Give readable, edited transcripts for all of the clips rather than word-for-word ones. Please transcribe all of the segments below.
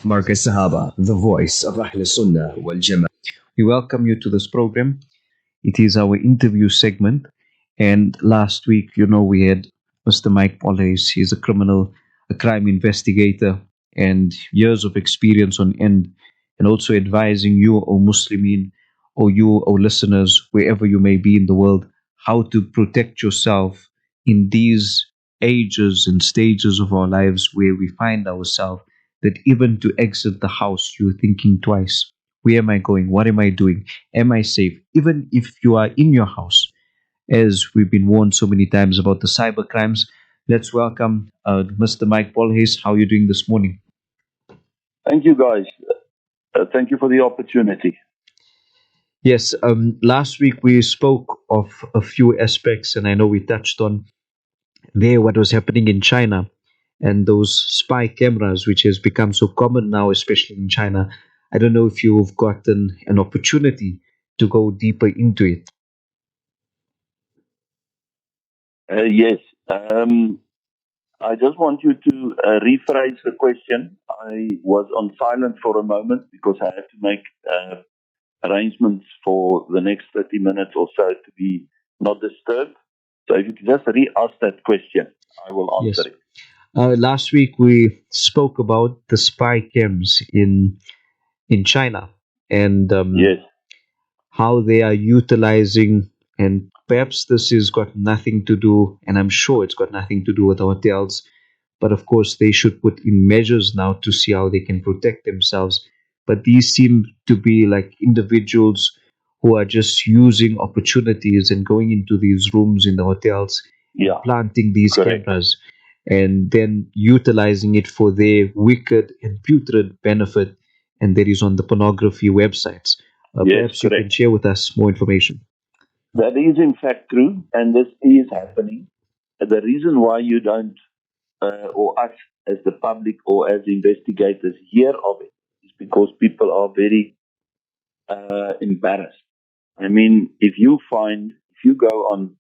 Marcus Sahaba, the voice of Ahl Sunnah wal Jama'ah. We welcome you to this program. It is our interview segment. And last week, we had Mr. Mike Bolhuis. He's a a crime investigator, and years of experience on end, and also advising you, O Muslimin, or you, O listeners, wherever you may be in the world, how to protect yourself in these ages and stages of our lives where we find ourselves that even to exit the house, you're thinking twice. Where am I going? What am I doing? Am I safe? Even if you are in your house, as we've been warned so many times about the cyber crimes. Let's welcome Mr. Mike Bolhuis. How are you doing this morning? Thank you, guys. Thank you for the opportunity. Yes, last week we spoke of a few aspects, and I know we touched on there what was happening in China and those spy cameras, which has become so common now, especially in China. I don't know if you've gotten an opportunity to go deeper into it. Yes. I just want you to rephrase the question. I was on silent for a moment because I had to make arrangements for the next 30 minutes or so to be not disturbed. So if you could just re-ask that question, I will Yes. answer it. Last week we spoke about the spy cams in China and Yes, how they are utilizing, and perhaps this has got nothing to do, and I'm sure it's got nothing to do with the hotels, but of course they should put in measures now to see how they can protect themselves. But these seem to be like individuals who are just using opportunities and going into these rooms in the hotels and yeah, planting these correct. cameras and then utilizing it for their wicked and putrid benefit, and that is on the pornography websites. Yes, Perhaps you can correct. share with us more information. That is in fact true, and this is happening. The reason why you don't or us as the public or as investigators hear of it is because people are very embarrassed. I mean, if you go on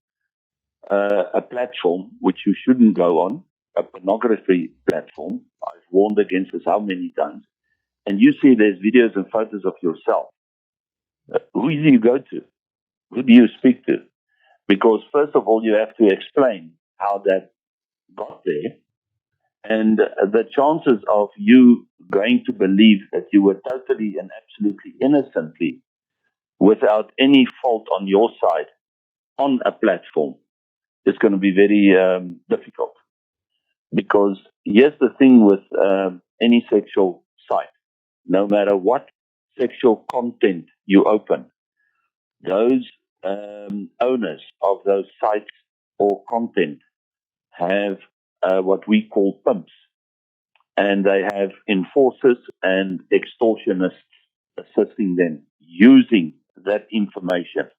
a platform which you shouldn't go on, a pornography platform, I've warned against this how many times, and you see there's videos and photos of yourself, who do you go to? Who do you speak to? Because first of all, you have to explain how that got there. And the chances of you going to believe that you were totally and absolutely innocently, without any fault on your side, on a platform, is going to be very difficult. Because here's the thing with any sexual site, no matter what sexual content you open, those owners of those sites or content have what we call pimps, and they have enforcers and extortionists assisting them using that information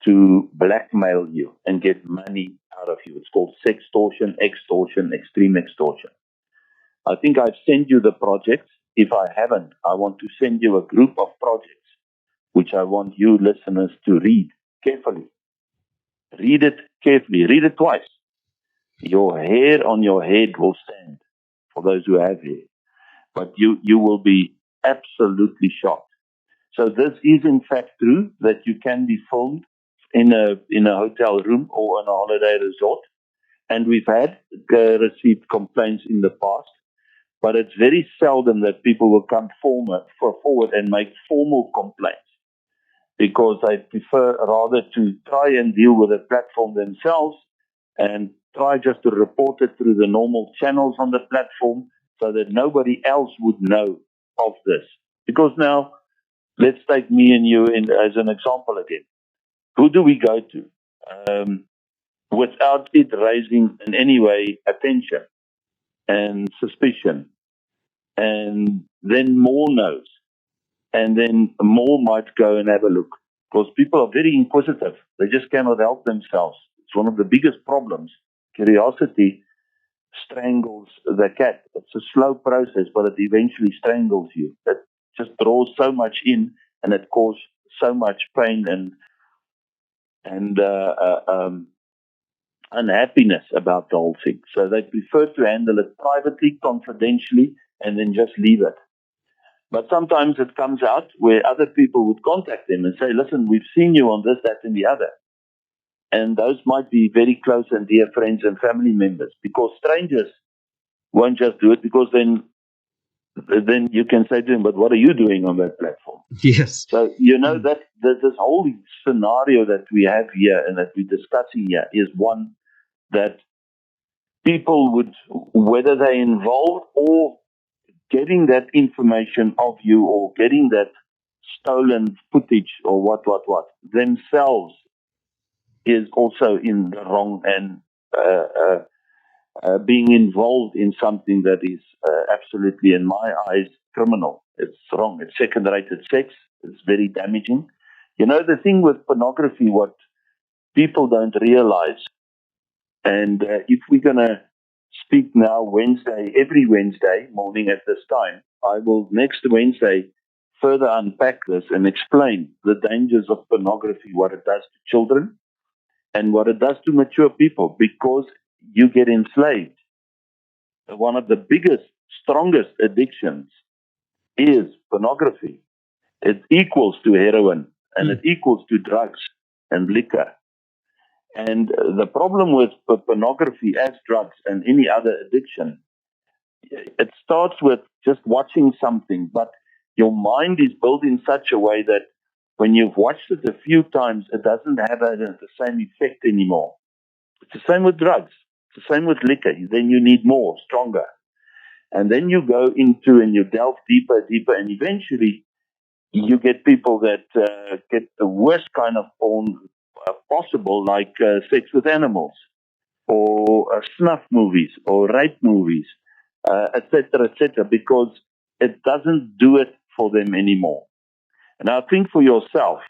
to blackmail you and get money out of you. It's called sextortion, extortion, extreme extortion. I think I've sent you the projects. If I haven't, I want to send you a group of projects which I want you listeners to read carefully. Read it carefully. Read it twice. Your hair on your head will stand for those who have hair, but you will be absolutely shocked. So this is in fact true that you can be filmed in a hotel room or in a holiday resort, and we've had received complaints in the past, but it's very seldom that people will come forward and make formal complaints because I prefer rather to try and deal with the platform themselves and try just to report it through the normal channels on the platform so that nobody else would know of this. Because now, let's take me and you as an example again. Who do we go to without it raising in any way attention and suspicion? And then more knows. And then more might go and have a look. Because people are very inquisitive. They just cannot help themselves. It's one of the biggest problems. Curiosity strangles the cat. It's a slow process, but it eventually strangles you. It just draws so much in, and it causes so much pain and unhappiness about the whole thing. So they prefer to handle it privately, confidentially, and then just leave it. But sometimes it comes out where other people would contact them and say, listen, we've seen you on this, that, and the other. And those might be very close and dear friends and family members, because strangers won't just do it, because then you can say to them, but what are you doing on that platform? Yes. So, that this whole scenario that we have here and that we're discussing here is one that people would, whether they're involved or getting that information of you or getting that stolen footage or what, themselves is also in the wrong and being involved in something that is absolutely, in my eyes, criminal. It's wrong. It's second-rated sex. It's very damaging. The thing with pornography, what people don't realize, and if we're going to speak now every Wednesday morning at this time, I will next Wednesday further unpack this and explain the dangers of pornography, what it does to children and what it does to mature people, because you get enslaved. One of the biggest, strongest addictions is pornography. It equals to heroin and it equals to drugs and liquor. And the problem with pornography as drugs and any other addiction, it starts with just watching something, but your mind is built in such a way that when you've watched it a few times, it doesn't have the same effect anymore. It's the same with drugs. It's the same with liquor. Then you need more, stronger. And then you go into and you delve deeper, and eventually you get people that get the worst kind of porn possible, like sex with animals, or snuff movies, or rape movies, etc., because it doesn't do it for them anymore. And I think for yourself,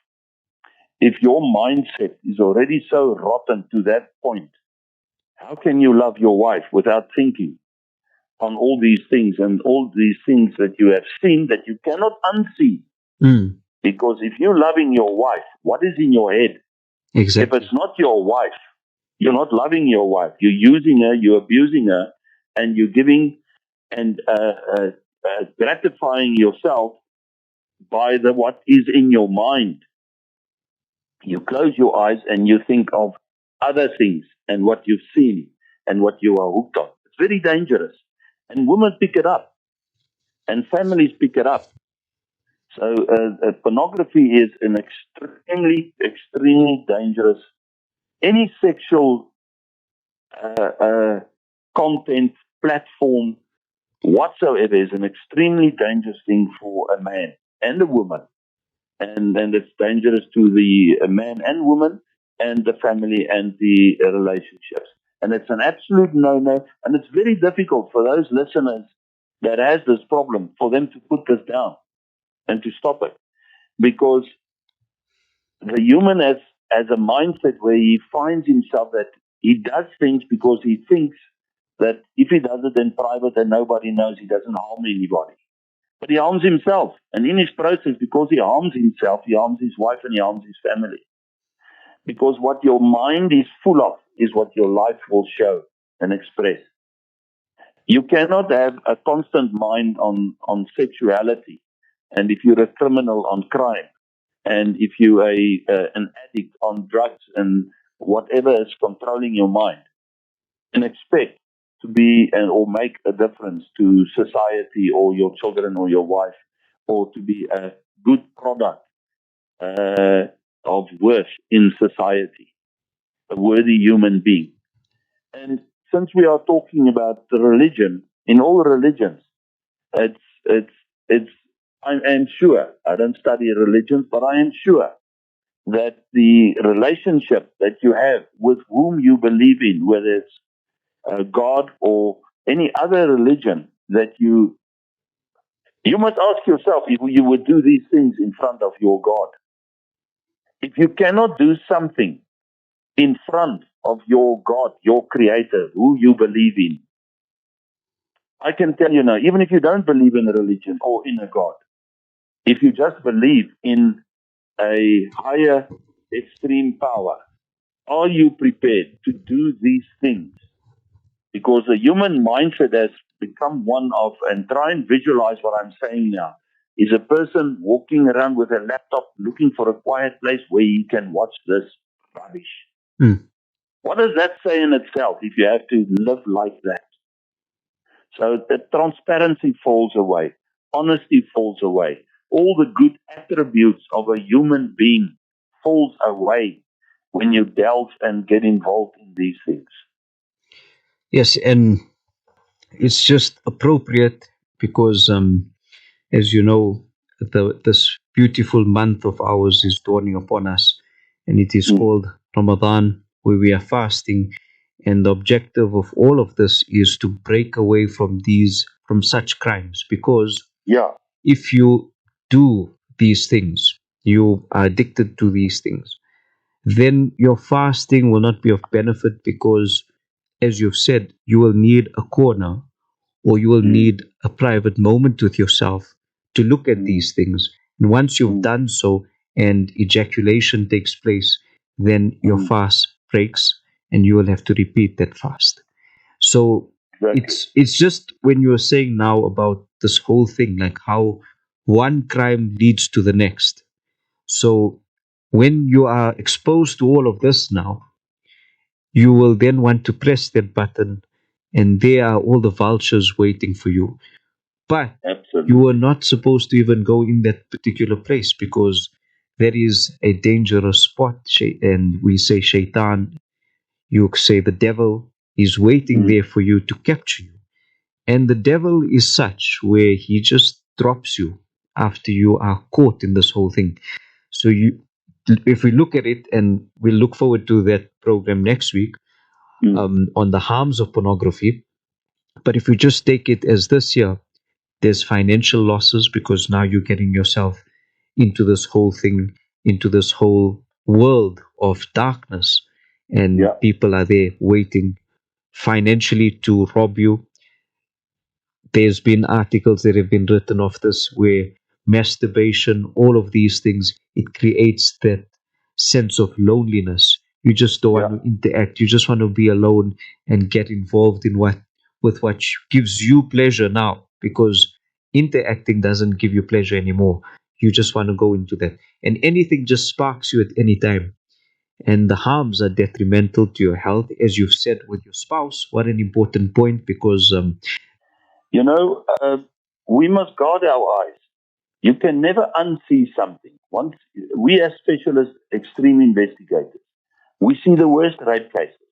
if your mindset is already so rotten to that point, how can you love your wife without thinking on all these things and all these things that you have seen that you cannot unsee? Because if you're loving your wife, what is in your head? Exactly. If it's not your wife, you're not loving your wife. You're using her, you're abusing her, and you're giving and gratifying yourself by what is in your mind. You close your eyes and you think of other things and what you've seen and what you are hooked on. It's very dangerous. And women pick it up. And families pick it up. So pornography is an extremely, extremely dangerous. Any sexual content, platform, whatsoever is an extremely dangerous thing for a man and a woman. And it's dangerous to the man and woman and the family and the relationships. And it's an absolute no-no. And it's very difficult for those listeners that has this problem, for them to put this down and to stop it. Because the human has a mindset where he finds himself that he does things because he thinks that if he does it in private and nobody knows, he doesn't harm anybody. But he harms himself. And in his process, because he harms himself, he harms his wife and he harms his family. Because what your mind is full of is what your life will show and express. You cannot have a constant mind on sexuality. And if you're a criminal, on crime. And if you're an addict on drugs and whatever is controlling your mind, and expect to be or make a difference to society or your children or your wife, or to be a good product of worth in society, a worthy human being. And since we are talking about the religion, in all religions, it's I am sure, I don't study religions, but I am sure that the relationship that you have with whom you believe in, whether it's God or any other religion, that you must ask yourself if you would do these things in front of your God. If you cannot do something in front of your God, your creator, who you believe in, I can tell you now, even if you don't believe in a religion or in a God, if you just believe in a higher extreme power, are you prepared to do these things? Because the human mindset has become one of, and try and visualize what I'm saying now. is a person walking around with a laptop looking for a quiet place where he can watch this rubbish. Mm. What does that say in itself if you have to live like that? So the transparency falls away, honesty falls away, all the good attributes of a human being falls away when you delve and get involved in these things. Yes, and it's just appropriate because, as you know, this beautiful month of ours is dawning upon us, and it is Mm. called Ramadan, where we are fasting. And the objective of all of this is to break away from such crimes, because Yeah. if you do these things, you are addicted to these things, then your fasting will not be of benefit because, as you've said, you will need a corner or you will Mm. need a private moment with yourself to look at Mm. these things. And once you've Mm. done so and ejaculation takes place, then your Mm. fast breaks and you will have to repeat that fast. So Exactly. it's just when you're saying now about this whole thing, like how one crime leads to the next. So when you are exposed to all of this now, you will then want to press that button, and there are all the vultures waiting for you. But you are Absolutely. not supposed to even go in that particular place because that is a dangerous spot. And we say shaitan, you say the devil is waiting Mm. there for you to capture you. And the devil is such where he just drops you after you are caught in this whole thing. So if we look at it, and we'll look forward to that program next week, Mm. on the harms of pornography. But if you just take it as this year, there's financial losses because now you're getting yourself into this whole thing, into this whole world of darkness, and Yeah. people are there waiting financially to rob you. There's been articles that have been written of this where masturbation, all of these things, it creates that sense of loneliness. You just don't want Yeah. to interact. You just want to be alone and get involved in what gives you pleasure now, because interacting doesn't give you pleasure anymore. You just want to go into that. And anything just sparks you at any time. And the harms are detrimental to your health, as you've said with your spouse. What an important point, because You know, we must guard our eyes. You can never unsee something. Once we as specialists, extreme investigators, we see the worst rape cases.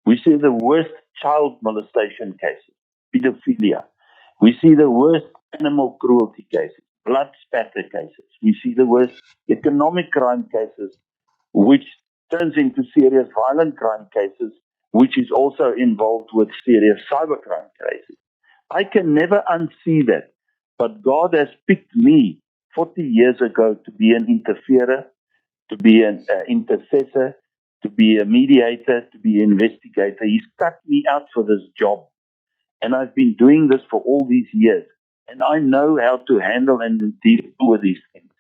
We see the worst child molestation cases, pedophilia. We see the worst animal cruelty cases, blood spatter cases. We see the worst economic crime cases, which turns into serious violent crime cases, which is also involved with serious cybercrime cases. I can never unsee that. But God has picked me 40 years ago to be an interferer, to be an intercessor, to be a mediator, to be an investigator. He's cut me out for this job. And I've been doing this for all these years. And I know how to handle and deal with these things.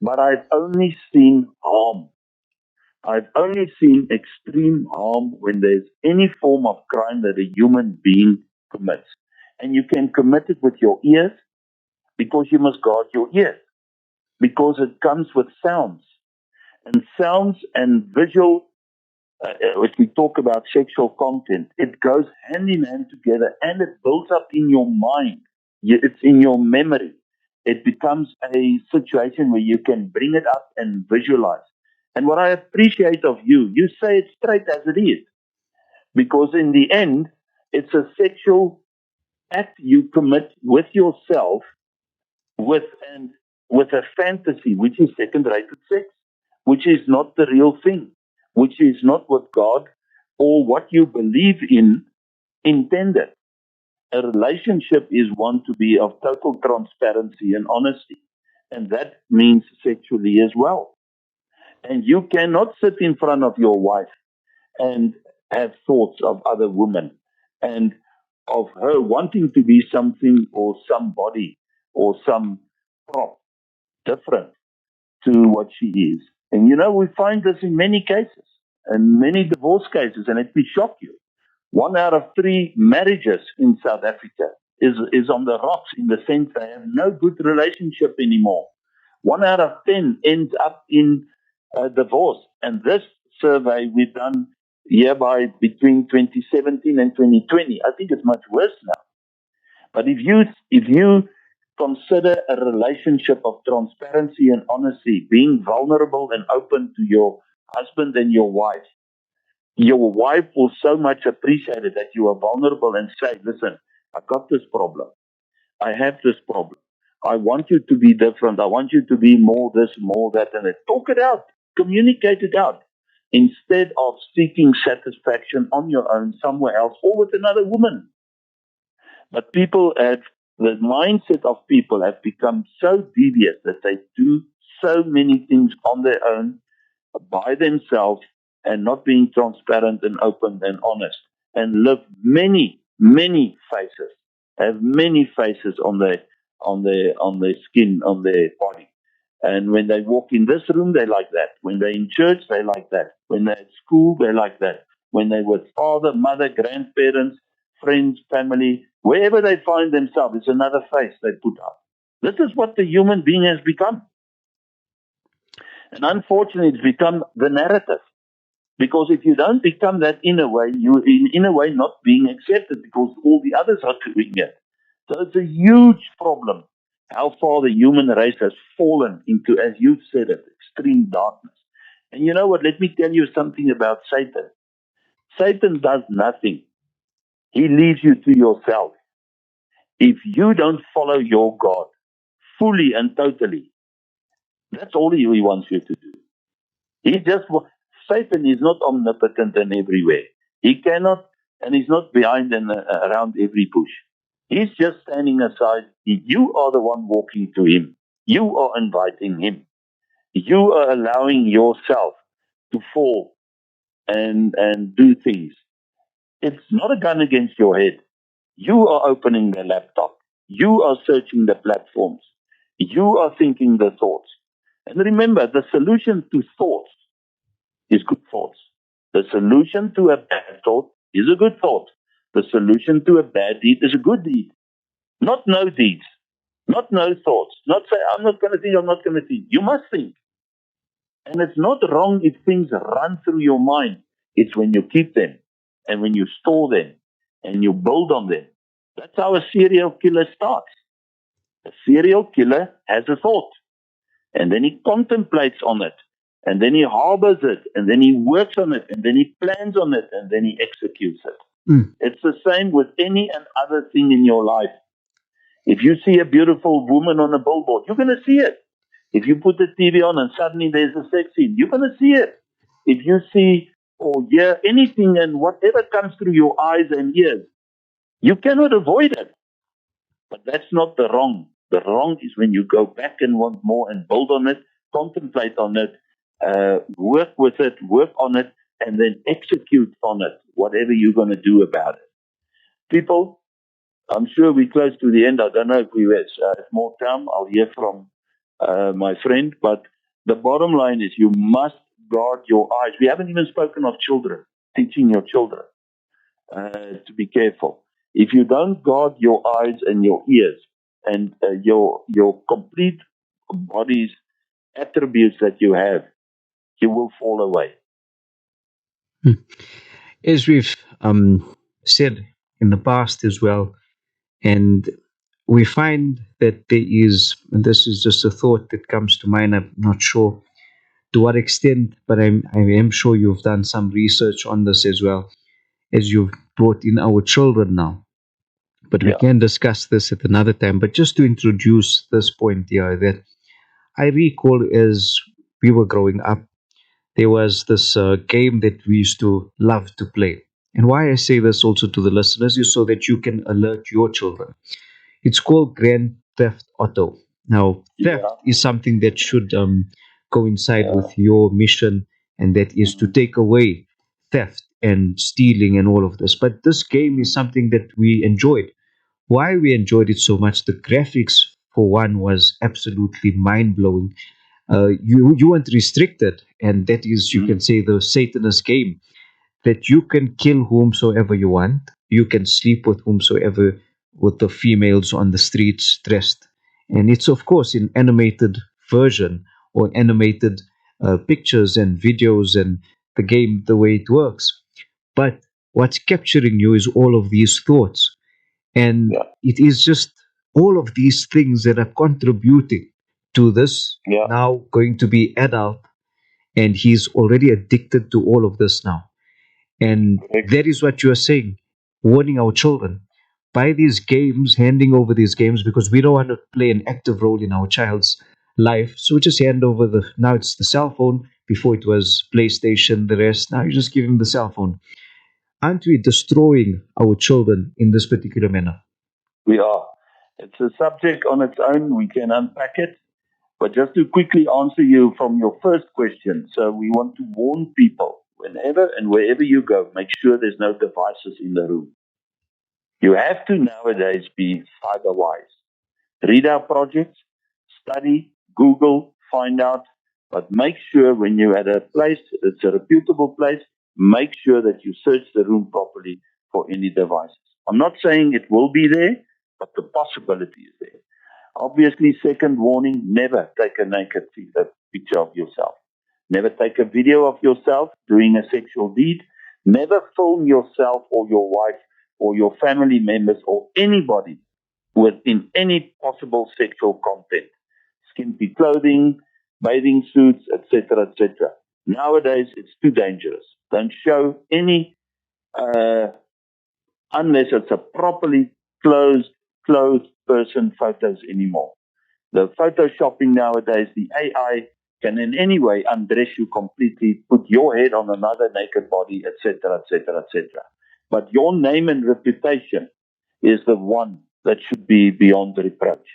But I've only seen harm. I've only seen extreme harm when there's any form of crime that a human being commits. And you can commit it with your ears because you must guard your ears because it comes with sounds. And sounds and visual, if we talk about sexual content, it goes hand in hand together and it builds up in your mind. It's in your memory. It becomes a situation where you can bring it up and visualize. And what I appreciate of you, you say it straight as it is. Because in the end, it's a sexual act you commit with yourself with and with a fantasy, which is second-rated sex, which is not the real thing, which is not what God or what you believe in intended. A relationship is one to be of total transparency and honesty, and that means sexually as well. And you cannot sit in front of your wife and have thoughts of other women and of her wanting to be something or somebody or some prop different to what she is. And you know, we find this in many cases, and many divorce cases, and it will shock you. 1 out of 3 marriages in South Africa is on the rocks in the sense they have no good relationship anymore. 1 out of 10 ends up in divorce. And this survey we've done hereby between 2017 and 2020, I think it's much worse now. But if you consider a relationship of transparency and honesty, being vulnerable and open to your husband and your wife will so much appreciate it that you are vulnerable and say, listen, I got this problem. I have this problem. I want you to be different. I want you to be more this, more that, and that. Talk it out. Communicate it out. Instead of seeking satisfaction on your own somewhere else or with another woman. But the mindset of people have become so devious that they do so many things on their own, by themselves, and not being transparent and open and honest, and live many faces, have many faces on their skin, on their body. And when they walk in this room, they like that. When they're in church, they like that. When they're at school, they like that. When they're with father, mother, grandparents, friends, family, wherever they find themselves, it's another face they put up. This is what the human being has become. And unfortunately, it's become the narrative. Because if you don't become that in a way, you in a way not being accepted because all the others are doing it. So it's a huge problem how far the human race has fallen into, as you've said it, extreme darkness. And you know what? Let me tell you something about Satan. Satan does nothing. He leaves you to yourself. If you don't follow your God fully and totally, that's all he wants you to do. He just Satan is not omnipotent and everywhere. He cannot, and he's not behind and around every bush. He's just standing aside. You are the one walking to him. You are inviting him. You are allowing yourself to fall and do things. It's not a gun against your head. You are opening the laptop. You are searching the platforms. You are thinking the thoughts. And remember, the solution to thoughts is good thoughts. The solution to a bad thought is a good thought. The solution to a bad deed is a good deed. Not no deeds. Not no thoughts. Not say, I'm not going to think, I'm not going to think. You must think. And it's not wrong if things run through your mind. It's when you keep them and when you store them and you build on them. That's how a serial killer starts. A serial killer has a thought and then he contemplates on it and then he harbors it and then he works on it and then he plans on it and then he executes it. It's the same with any and other thing in your life. If you see a beautiful woman on a billboard, you're going to see it. If you put the TV on and suddenly there's a sex scene, you're going to see it. If you see or hear anything and whatever comes through your eyes and ears, you cannot avoid it. But that's not the wrong. The wrong is when you go back and want more and build on it, contemplate on it, work with it, work on it, and then execute on it, whatever you're going to do about it. People, I'm sure we're close to the end. I don't know if we have more time. I'll hear from my friend. But the bottom line is you must guard your eyes. We haven't even spoken of children, teaching your children to be careful. If you don't guard your eyes and your ears and your complete body's attributes that you have, you will fall away. As we've said in the past as well, and we find that there is, and this is just a thought that comes to mind, I'm not sure to what extent, but I am sure you've done some research on this as well, as you've brought in our children now. But we Yeah. can discuss this at another time. But just to introduce this point here, that I recall as we were growing up, there was this game that we used to love to play. And why I say this also to the listeners is so that you can alert your children. It's called Grand Theft Auto. Now, theft Yeah. is something that should coincide Yeah. with your mission, and that is to take away theft and stealing and all of this. But this game is something that we enjoyed. Why we enjoyed it so much, the graphics, for one, was absolutely mind blowing. You weren't restricted, and that is, you can say, the Satanist game, that you can kill whomsoever you want, you can sleep with whomsoever with the females on the streets dressed. And it's, of course, in animated version or animated pictures and videos and the game, the way it works. But what's capturing you is all of these thoughts. And Yeah. it is just all of these things that are contributing to this Yeah. now going to be adult. And he's already addicted to all of this now. And Correct. that is what you are saying, warning our children. Buy these games, handing over these games, because we don't want to play an active role in our child's life. So we just hand over now it's the cell phone. Before it was PlayStation, the rest. Now you just give him the cell phone. Aren't we destroying our children in this particular manner? We are. It's a subject on its own. We can unpack it. But just to quickly answer you from your first question, so we want to warn people whenever and wherever you go, make sure there's no devices in the room. You have to nowadays be cyber wise. Read our projects, study, Google, find out, but make sure when you're at a place, it's a reputable place, make sure that you search the room properly for any devices. I'm not saying it will be there, but the possibility is there. Obviously, second warning, never take a naked picture of yourself. Never take a video of yourself doing a sexual deed. Never film yourself or your wife or your family members or anybody within any possible sexual content. Skimpy clothing, bathing suits, etc., etc. Nowadays, it's too dangerous. Don't show any, unless it's a properly clothed person photos anymore. The photoshopping nowadays, the AI can in any way undress you completely, put your head on another naked body, etc., etc., etc. But your name and reputation is the one that should be beyond reproach.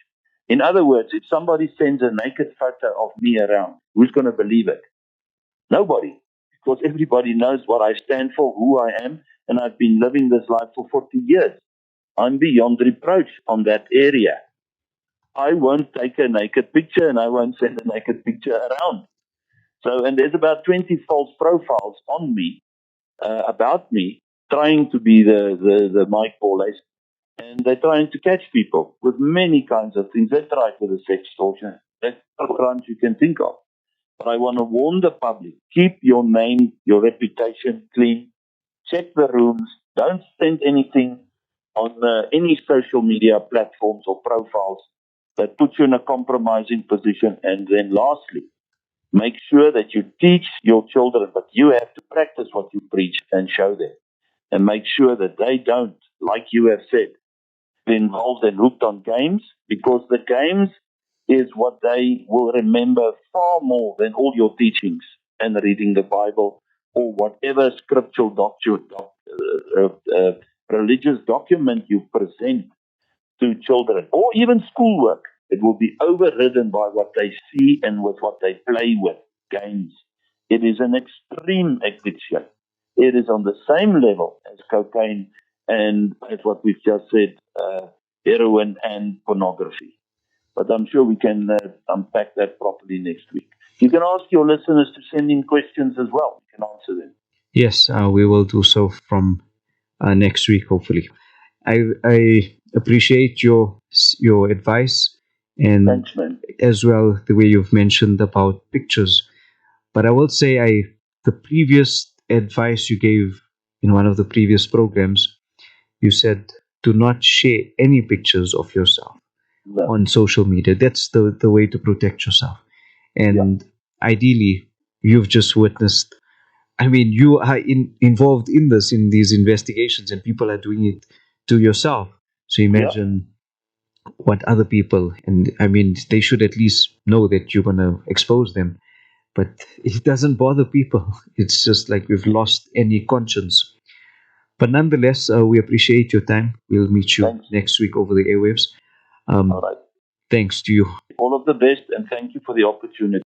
In other words, if somebody sends a naked photo of me around, who's going to believe it? Nobody, because everybody knows what I stand for, who I am, and I've been living this life for 40 years. I'm beyond reproach on that area. I won't take a naked picture and I won't send a naked picture around. So, and there's about 20 false profiles on me, about me, trying to be the Mike Bolhuis, and they're trying to catch people with many kinds of things. They try with the sextortion. That's all crimes you can think of. But I want to warn the public, keep your name, your reputation clean. Check the rooms. Don't send anything on any social media platforms or profiles that puts you in a compromising position. And then lastly, make sure that you teach your children, but you have to practice what you preach and show them. And make sure that they don't, like you have said, be involved and hooked on games, because the games is what they will remember far more than all your teachings and reading the Bible or whatever scriptural religious document you present to children, or even schoolwork. It will be overridden by what they see and with what they play with, games. It is an extreme addiction. It is on the same level as cocaine and as what we've just said, heroin and pornography. But I'm sure we can unpack that properly next week. You can ask your listeners to send in questions as well. You can answer them. Yes, we will do so from next week, hopefully. I appreciate your advice and Thanks, man. as well the way you've mentioned about pictures. But I will say the previous advice you gave in one of the previous programs, you said do not share any pictures of yourself No. on social media. That's the way to protect yourself. Yeah. And ideally, you've just witnessed. I mean, you are involved in these investigations, and people are doing it to yourself. So imagine what other people, and I mean, they should at least know that you're going to expose them. But it doesn't bother people. It's just like we've lost any conscience. But nonetheless, we appreciate your time. We'll meet you Thanks. next week over the airwaves. All right. Thanks to you. All of the best, and thank you for the opportunity.